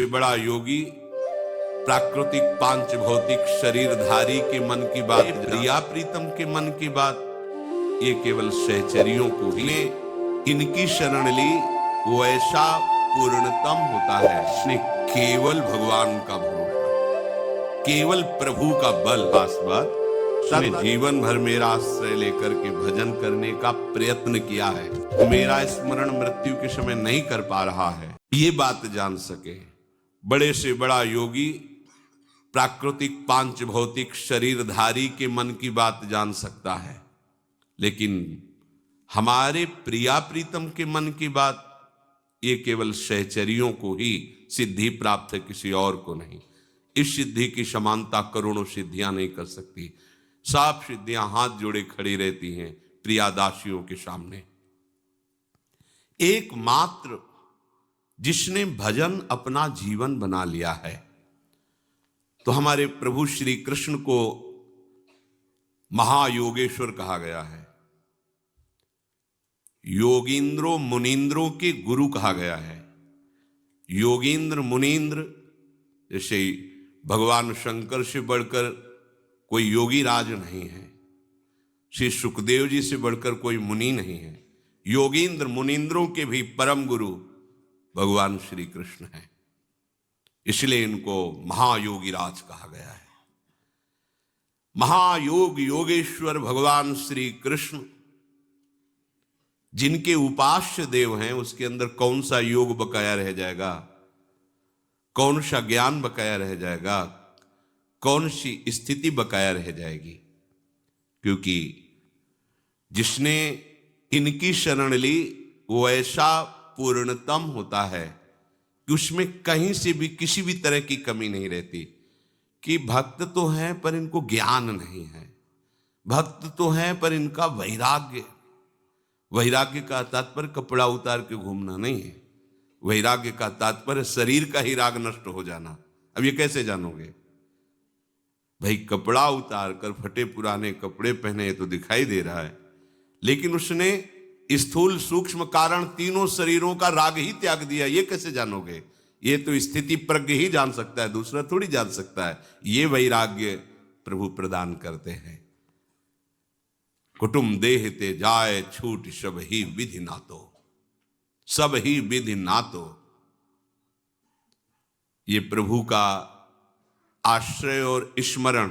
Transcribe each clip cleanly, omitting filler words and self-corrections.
बड़ा योगी प्राकृतिक पांच भौतिक शरीरधारी के मन की बात, प्रिया प्रीतम के मन की बात, ये केवल सहचरियों को ही इनकी शरण ली वो ऐसा पूर्णतम होता है जिसने केवल भगवान का भरोसा, केवल प्रभु का बल। खास बात, उसने जीवन भर मेरा आश्रय लेकर के भजन करने का प्रयत्न किया है, मेरा स्मरण मृत्यु के समय नहीं कर पा रहा है, ये बात जान सके। बड़े से बड़ा योगी प्राकृतिक पांच भौतिक शरीरधारी के मन की बात जान सकता है, लेकिन हमारे प्रिया प्रीतम के मन की बात ये केवल सहचरियों को ही सिद्धि प्राप्त है, किसी और को नहीं। इस सिद्धि की समानता करोड़ों सिद्धियां नहीं कर सकती। सब सिद्धियां हाथ जोड़े खड़ी रहती हैं प्रियादासियों के सामने। एकमात्र जिसने भजन अपना जीवन बना लिया है, तो हमारे प्रभु श्री कृष्ण को महायोगेश्वर कहा गया है, योगींद्रों मुनींद्रों के गुरु कहा गया है। योगींद्र मुनींद्र, जैसे भगवान शंकर से बढ़कर कोई योगी राज नहीं है, श्री सुखदेव जी से बढ़कर कोई मुनि नहीं है। योगींद्र मुनींद्रों के भी परम गुरु भगवान श्री कृष्ण हैं, इसलिए इनको महायोगी राज कहा गया है। महायोग योगेश्वर भगवान श्री कृष्ण जिनके उपास्य देव हैं, उसके अंदर कौन सा योग बकाया रह जाएगा, कौन सा ज्ञान बकाया रह जाएगा, कौन सी स्थिति बकाया रह जाएगी। क्योंकि जिसने इनकी शरण ली वो ऐसा पूर्णतम होता है कि उसमें कहीं से भी किसी भी तरह की कमी नहीं रहती। कि भक्त तो हैं पर इनको ज्ञान नहीं है, भक्त तो हैं पर इनका वैराग्य, वैराग्य का तात्पर्य कपड़ा उतार के घूमना नहीं है, वैराग्य का तात्पर्य शरीर का ही राग नष्ट हो जाना। अब ये कैसे जानोगे भाई, कपड़ा उतार कर फटे पुराने कपड़े पहने तो दिखाई दे रहा है, लेकिन उसने स्थूल सूक्ष्म कारण तीनों शरीरों का राग ही त्याग दिया, ये कैसे जानोगे? ये तो स्थिति प्रज्ञ ही जान सकता है, दूसरा थोड़ी जान सकता है। ये वैराग्य प्रभु प्रदान करते हैं। कुटुम देह ते जाए छूट सब ही विधि नातो, सब ही विधि नातो। ये प्रभु का आश्रय और स्मरण।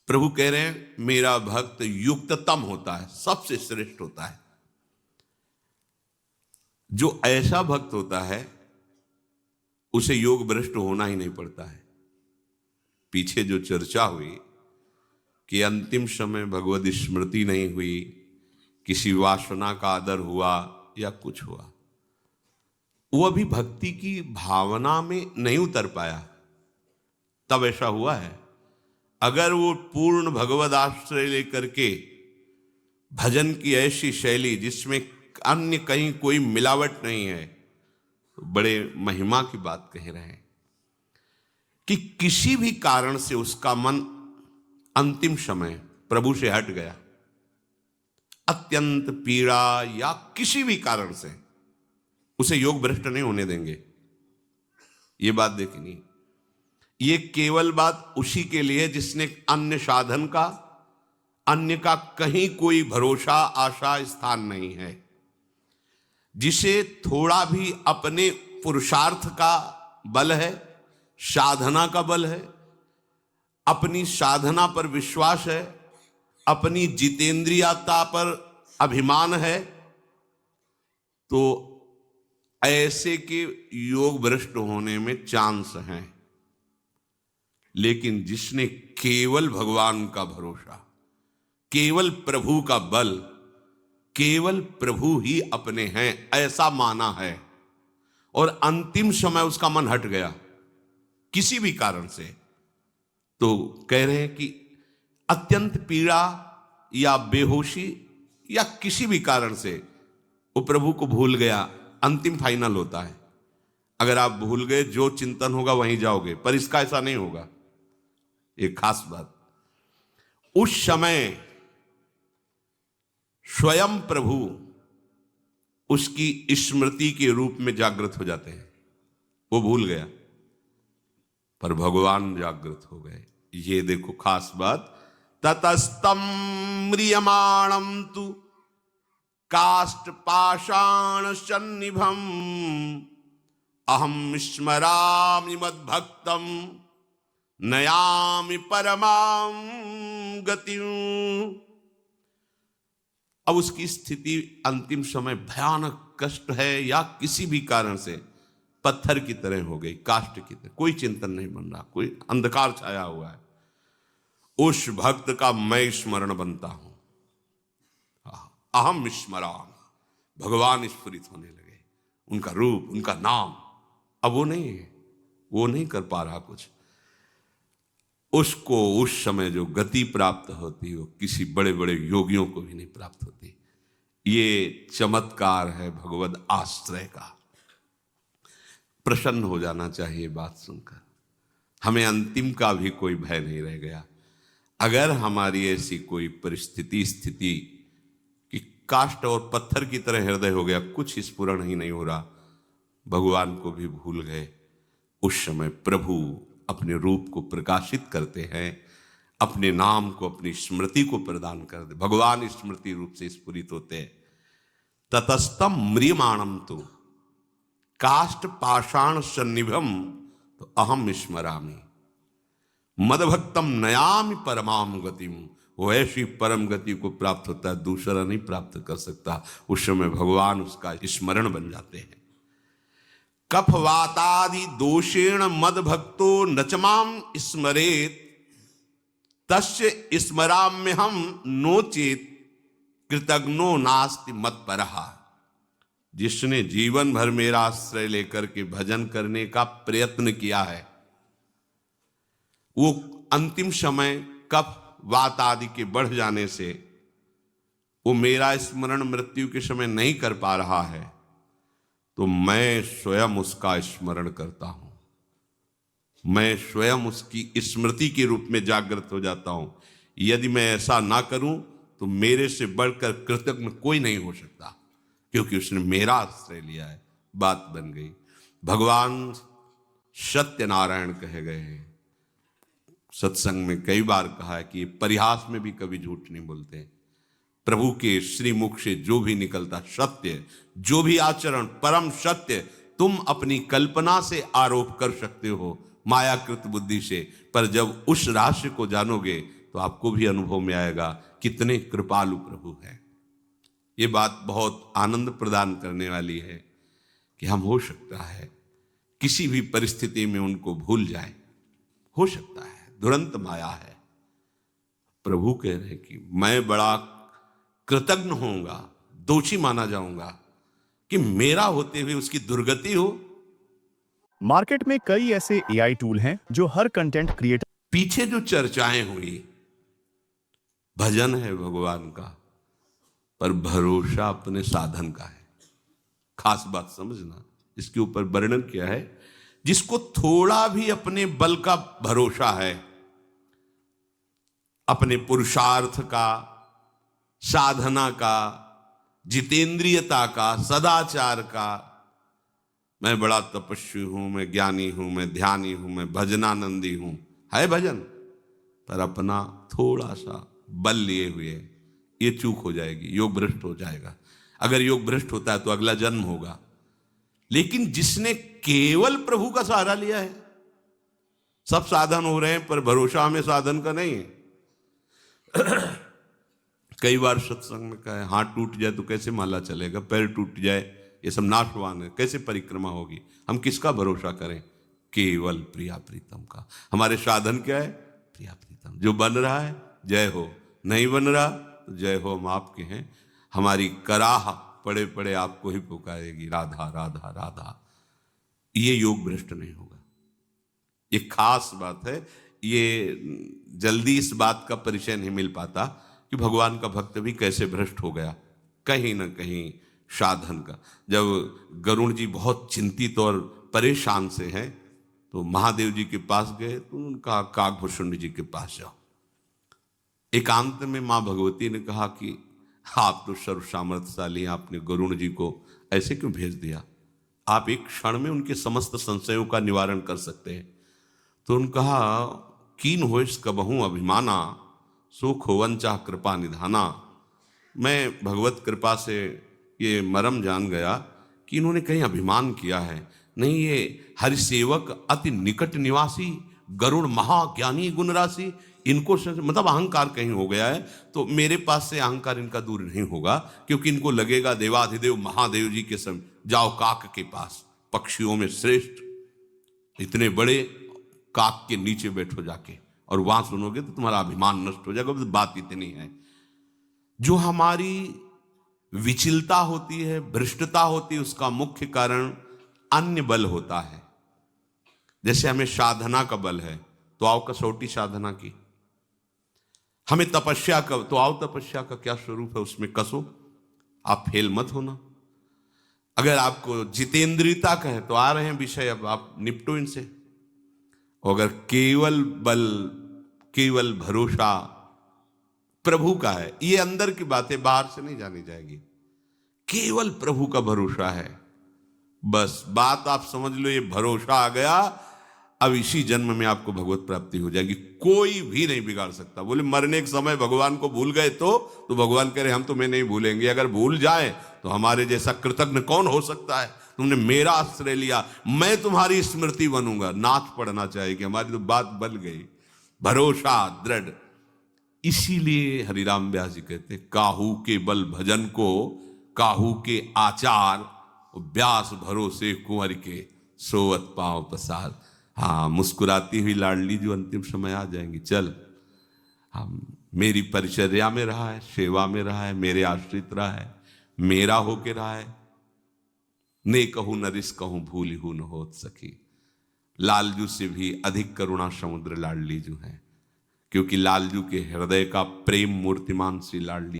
प्रभु कह रहे हैं मेरा भक्त युक्ततम होता है, सबसे श्रेष्ठ होता है। जो ऐसा भक्त होता है उसे योग भ्रष्ट होना ही नहीं पड़ता है। पीछे जो चर्चा हुई कि अंतिम समय भगवद स्मृति नहीं हुई, किसी वासना का आदर हुआ या कुछ हुआ, वो अभी भक्ति की भावना में नहीं उतर पाया, तब ऐसा हुआ है। अगर वो पूर्ण भगवद आश्रय लेकर के भजन की ऐसी शैली जिसमें अन्य कहीं कोई मिलावट नहीं है, तो बड़े महिमा की बात कह रहे हैं कि किसी भी कारण से उसका मन अंतिम समय प्रभु से हट गया, अत्यंत पीड़ा या किसी भी कारण से, उसे योग भ्रष्ट नहीं होने देंगे। ये बात देखनी, ये केवल बात उसी के लिए जिसने अन्य साधन का, अन्य का कहीं कोई भरोसा आशा स्थान नहीं है, जिसे थोड़ा भी अपने पुरुषार्थ का बल है, साधना का बल है, अपनी साधना पर विश्वास है, अपनी जितेंद्रियता पर अभिमान है, तो ऐसे के योग भ्रष्ट होने में चांस हैं। लेकिन जिसने केवल भगवान का भरोसा, केवल प्रभु का बल, केवल प्रभु ही अपने हैं ऐसा माना है, और अंतिम समय उसका मन हट गया किसी भी कारण से, तो कह रहे हैं कि अत्यंत पीड़ा या बेहोशी या किसी भी कारण से वो प्रभु को भूल गया, अंतिम फाइनल होता है। अगर आप भूल गए, जो चिंतन होगा वहीं जाओगे, पर इसका ऐसा नहीं होगा। एक खास बात, उस समय स्वयं प्रभु उसकी स्मृति के रूप में जागृत हो जाते हैं। वो भूल गया, पर भगवान जागृत हो गए। ये देखो खास बात, ततस्तम म्रियमाणम तु काष्ठ पाषाण सन्निभम अहम स्मरामि मद्भक्तम नयामि परमाम गतिम्। अब उसकी स्थिति अंतिम समय भयानक कष्ट है या किसी भी कारण से पत्थर की तरह हो गई, काष्ठ की तरह, कोई चिंतन नहीं बन रहा, कोई अंधकार छाया हुआ है। उस भक्त का मैं स्मरण बनता हूं, अहम स्मराम, भगवान स्फुरित होने लगे, उनका रूप, उनका नाम। अब वो नहीं कर पा रहा कुछ। उसको उस समय जो गति प्राप्त होती वो किसी बड़े बड़े योगियों को भी नहीं प्राप्त होती। ये चमत्कार है भगवद आश्रय का। प्रसन्न हो जाना चाहिए बात सुनकर। हमें अंतिम का भी कोई भय नहीं रह गया। अगर हमारी ऐसी कोई परिस्थिति स्थिति कि काष्ठ और पत्थर की तरह हृदय हो गया, कुछ स्फुरण ही नहीं हो रहा, भगवान को भी भूल गए, उस समय प्रभु अपने रूप को प्रकाशित करते हैं, अपने नाम को, अपनी स्मृति को प्रदान कर दे। भगवान स्मृति रूप से स्फुरित होते हैं। ततस्तम म्रियमाणम तो काष्ठ पाषाण सन्निभम तो अहम स्मरामि मदभक्तम नयामि परमाम गतिम। वो ऐसी परम गति को प्राप्त होता है, दूसरा नहीं प्राप्त कर सकता। उस समय भगवान उसका स्मरण बन जाते हैं। कफ वातादि दोषेण मद भक्तो नचमाम स्मरेत तस्य स्मराम्य हम नोचेत कृतज्ञो नास्ति मत परहा। जिसने जीवन भर मेरा आश्रय लेकर के भजन करने का प्रयत्न किया है, वो अंतिम समय कफ वात आदि के बढ़ जाने से वो मेरा स्मरण मृत्यु के समय नहीं कर पा रहा है, तो मैं स्वयं उसका स्मरण करता हूं। मैं स्वयं उसकी स्मृति के रूप में जागृत हो जाता हूं। यदि मैं ऐसा ना करूं तो मेरे से बढ़कर कृतज्ञ कोई नहीं हो सकता, क्योंकि उसने मेरा आश्रय लिया है। बात बन गई। भगवान सत्यनारायण कहे गए हैं। सत्संग में कई बार कहा है कि परिहास में भी कभी झूठ नहीं बोलते। प्रभु के श्री मुख से जो भी निकलता सत्य, जो भी आचरण परम सत्य। तुम अपनी कल्पना से आरोप कर सकते हो मायाकृत बुद्धि से, पर जब उस रहस्य को जानोगे तो आपको भी अनुभव में आएगा कितने कृपालु प्रभु हैं। ये बात बहुत आनंद प्रदान करने वाली है कि हम हो सकता है किसी भी परिस्थिति में उनको भूल जाएं। हो सकता है, दुरंत माया है। प्रभु कह रहे हैं कि मैं बड़ा कृतज्ञ होऊंगा, दोषी माना जाऊंगा कि मेरा होते हुए उसकी दुर्गति हो। मार्केट में कई ऐसे एआई टूल हैं जो हर कंटेंट क्रिएटर पीछे जो चर्चाएं हुई, भजन है भगवान का, पर भरोसा अपने साधन का है। खास बात समझना, इसके ऊपर वर्णन किया है। जिसको थोड़ा भी अपने बल का भरोसा है, अपने पुरुषार्थ का, साधना का, जितेंद्रियता का, सदाचार का, मैं बड़ा तपस्वी हूं, मैं ज्ञानी हूं, मैं ध्यानी हूं, मैं भजनानंदी हूं, है भजन, पर अपना थोड़ा सा बल लिए हुए, ये चूक हो जाएगी, योग भ्रष्ट हो जाएगा। अगर योग भ्रष्ट होता है तो अगला जन्म होगा। लेकिन जिसने केवल प्रभु का सहारा लिया है, सब साधन हो रहे हैं पर भरोसा हमें साधन का नहीं है। कई बार सत्संग में कहा है, हाथ टूट जाए तो कैसे माला चलेगा, पैर टूट जाए ये सब नाशवान है, कैसे परिक्रमा होगी। हम किसका भरोसा करें? केवल प्रिया प्रीतम का। हमारे साधन क्या है? प्रिया प्रीतम। जो बन रहा है जय हो, नहीं बन रहा तो जय हो, हम आपके हैं। हमारी कराह पड़े पड़े आपको ही पुकारेगी, राधा राधा राधा। ये योग भ्रष्ट नहीं होगा। ये खास बात है। ये जल्दी इस बात का परिचय नहीं मिल पाता कि भगवान का भक्त भी कैसे भ्रष्ट हो गया, कहीं ना कहीं साधन का। जब गरुण जी बहुत चिंतित और परेशान से हैं तो महादेव जी के पास गए तो उनका काकभूषण जी के पास जाओ। एकांत में मां भगवती ने कहा कि आप तो सर्व सामर्थ्यशाली, आपने गरुण जी को ऐसे क्यों भेज दिया? आप एक क्षण में उनके समस्त संशयों का निवारण कर सकते हैं। तो उन्होंने कहा, कीन होइस कबहू अभिमाना, सुख होवन चाह कृपा निधाना। मैं भगवत कृपा से ये मरम जान गया कि इन्होंने कहीं अभिमान किया है नहीं। ये हरिसेवक अति निकट निवासी, गरुड़ महाज्ञानी गुण राशि, इनको मतलब अहंकार कहीं हो गया है। तो मेरे पास से अहंकार इनका दूर नहीं होगा, क्योंकि इनको लगेगा देवाधिदेव महादेव जी के समय जाओ काक के पास, पक्षियों में श्रेष्ठ, इतने बड़े काक के नीचे बैठो जाके और वहां सुनोगे तो तुम्हारा अभिमान नष्ट हो जाएगा। बात इतनी है, जो हमारी विचलता होती है, भ्रष्टता होती है, उसका मुख्य कारण अन्य बल होता है। जैसे हमें साधना का बल है तो आओ कसौटी साधना की, हमें तपस्या का तो आओ तपस्या का क्या स्वरूप है उसमें कसो, आप फेल मत होना। अगर आपको जितेंद्रियता का है तो आ रहे हैं विषय, अब आप निपटो इनसे। अगर केवल बल, केवल भरोसा प्रभु का है, ये अंदर की बातें बाहर से नहीं जानी जाएगी, केवल प्रभु का भरोसा है, बस बात आप समझ लो, ये भरोसा आ गया, अब इसी जन्म में आपको भगवत प्राप्ति हो जाएगी, कोई भी नहीं बिगाड़ सकता। बोले मरने के समय भगवान को भूल गए तो भगवान कह रहे हम तुम्हें नहीं भूलेंगे। अगर भूल जाए तो हमारे जैसा कृतज्ञ कौन हो सकता है। तुमने मेरा आश्रय लिया, मैं तुम्हारी स्मृति बनूंगा। नाच पड़ना चाहिए कि हमारी तो बात बन गई, भरोसा दृढ़। इसीलिए हरिराम व्यास जी कहते, काहू के बल भजन को, काहू के आचार, व्यास भरोसे कुंवर के, सोवत पांव पसार। हाँ, मुस्कुराती हुई लाडली जो अंतिम समय आ जाएंगी। चल, हम मेरी परिचर्या में रहा है, सेवा में रहा है, मेरे आश्रित रहा है, मेरा होके रहा है, ने कहूं नरिस कहूं भूल हूं न होत सकी। लालजू से भी अधिक करुणा समुद्र लाडली जो है, क्योंकि लालजू के हृदय का प्रेम मूर्तिमान सी लाडली